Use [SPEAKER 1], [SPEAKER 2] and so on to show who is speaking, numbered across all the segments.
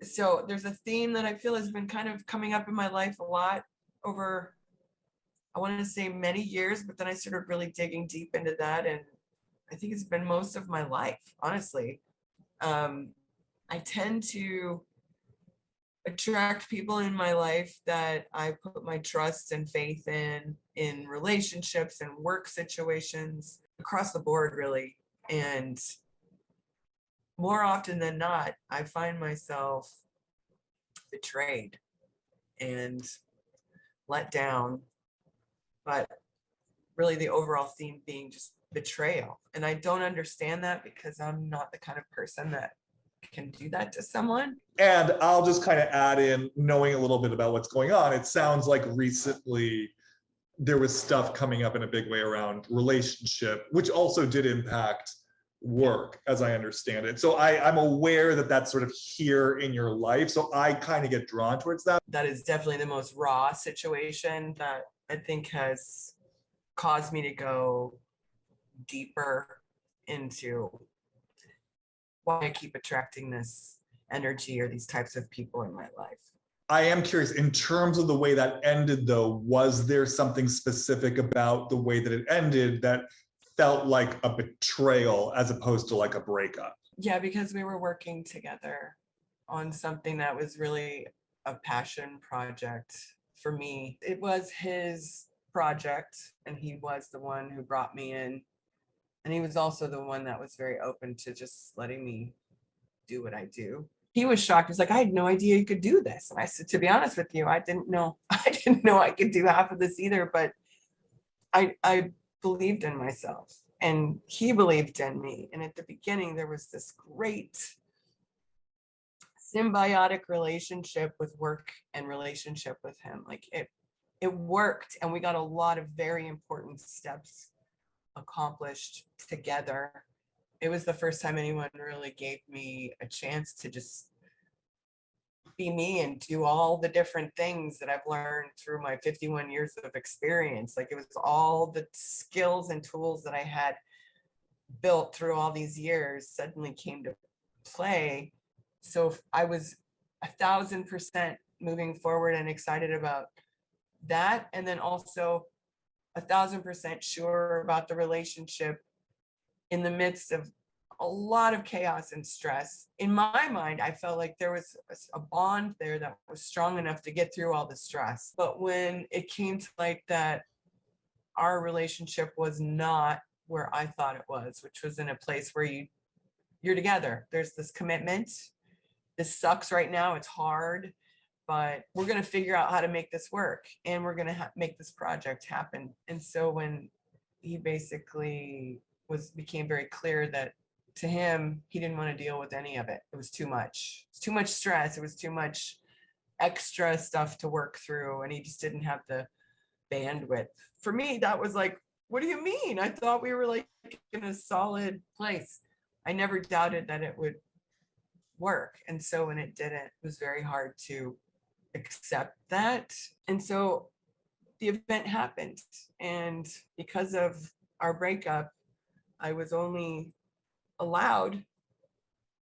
[SPEAKER 1] So there's a theme that I feel has been kind of coming up in my life a lot over, I wanted to say many years, but then I started really digging deep into that. And I think it's been most of my life, honestly. I tend to attract people in my life that I put my trust and faith in relationships and work situations across the board, really. And more often than not, I find myself betrayed and let down, but really the overall theme being just betrayal. And I don't understand that because I'm not the kind of person that can do that to someone.
[SPEAKER 2] And I'll just kind of add in, knowing a little bit about what's going on, it sounds like recently there was stuff coming up in a big way around relationship, which also did impact work, as I understand it. So I'm aware that that's sort of here in your life. So I kind of get drawn towards that.
[SPEAKER 1] That is definitely the most raw situation that I think has caused me to go deeper into why I keep attracting this energy or these types of people in my life.
[SPEAKER 2] I am curious, in terms of the way that ended, though, was there something specific about the way that it ended that felt like a betrayal as opposed to like a breakup?
[SPEAKER 1] Yeah, because we were working together on something that was really a passion project for me. It was his project, and he was the one who brought me in. And he was also the one that was very open to just letting me do what I do. He was shocked. He's like, I had no idea you could do this. And I said, to be honest with you, I didn't know I could do half of this either, but I believed in myself and he believed in me. And at the beginning, there was this great symbiotic relationship with work and relationship with him. Like it worked, and we got a lot of very important steps accomplished together. It was the first time anyone really gave me a chance to just be me and do all the different things that I've learned through my 51 years of experience. Like, it was all the skills and tools that I had built through all these years suddenly came to play. So I was 1,000% moving forward and excited about that. And then also 1,000% sure about the relationship in the midst of a lot of chaos and stress. In my mind, I felt like there was a bond there that was strong enough to get through all the stress. But when it came to like that, our relationship was not where I thought it was, which was in a place where you're together. There's this commitment. This sucks right now. It's hard, but we're going to figure out how to make this work, and we're going to make this project happen. And so when he basically became very clear that to him, he didn't want to deal with any of it. It was too much. It's too much stress. It was too much extra stuff to work through, and he just didn't have the bandwidth. For me, that was like, what do you mean? I thought we were like in a solid place. I never doubted that it would work. And so when it didn't, it was very hard to accept that. And so the event happened. And because of our breakup, I was only allowed,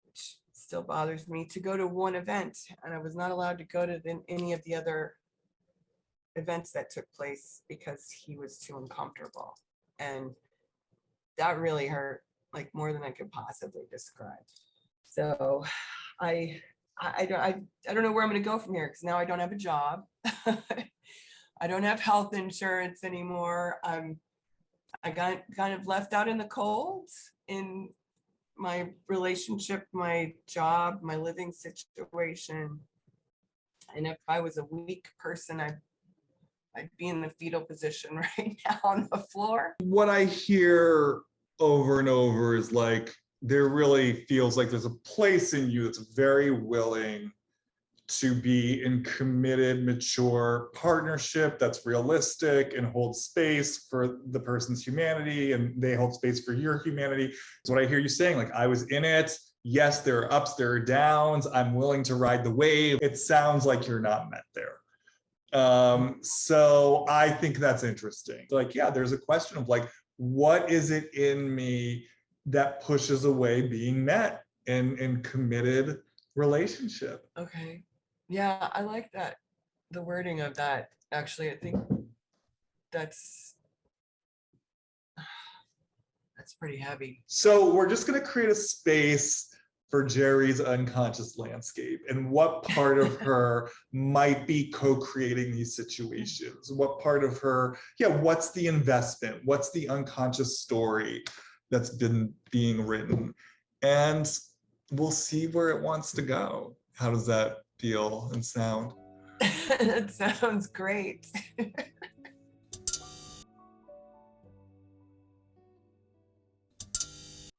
[SPEAKER 1] which still bothers me, to go to one event. And I was not allowed to go to any of the other events that took place because he was too uncomfortable. And that really hurt, like more than I could possibly describe. So I don't know where I'm going to go from here, because now I don't have a job. I don't have health insurance anymore. I got kind of left out in the cold in my relationship, my job, my living situation. And if I was a weak person, I'd be in the fetal position right now on the floor.
[SPEAKER 2] What I hear over and over is like, there really feels like there's a place in you that's very willing to be in committed, mature partnership that's realistic and holds space for the person's humanity, and they hold space for your humanity. It's what I hear you saying. Like, I was in it. Yes, there are ups, there are downs. I'm willing to ride the wave. It sounds like you're not met there. So I think that's interesting. Like, yeah, there's a question of like, what is it in me that pushes away being met and committed relationship.
[SPEAKER 1] Okay. Yeah, I like that. The wording of that. Actually, I think that's that's pretty heavy.
[SPEAKER 2] So we're just going to create a space for Jerri's unconscious landscape and what part of her might be co-creating these situations. What part of her, yeah, what's the investment? What's the unconscious story that's been being written? And we'll see where it wants to go. How does that feel and sound?
[SPEAKER 1] That sounds great.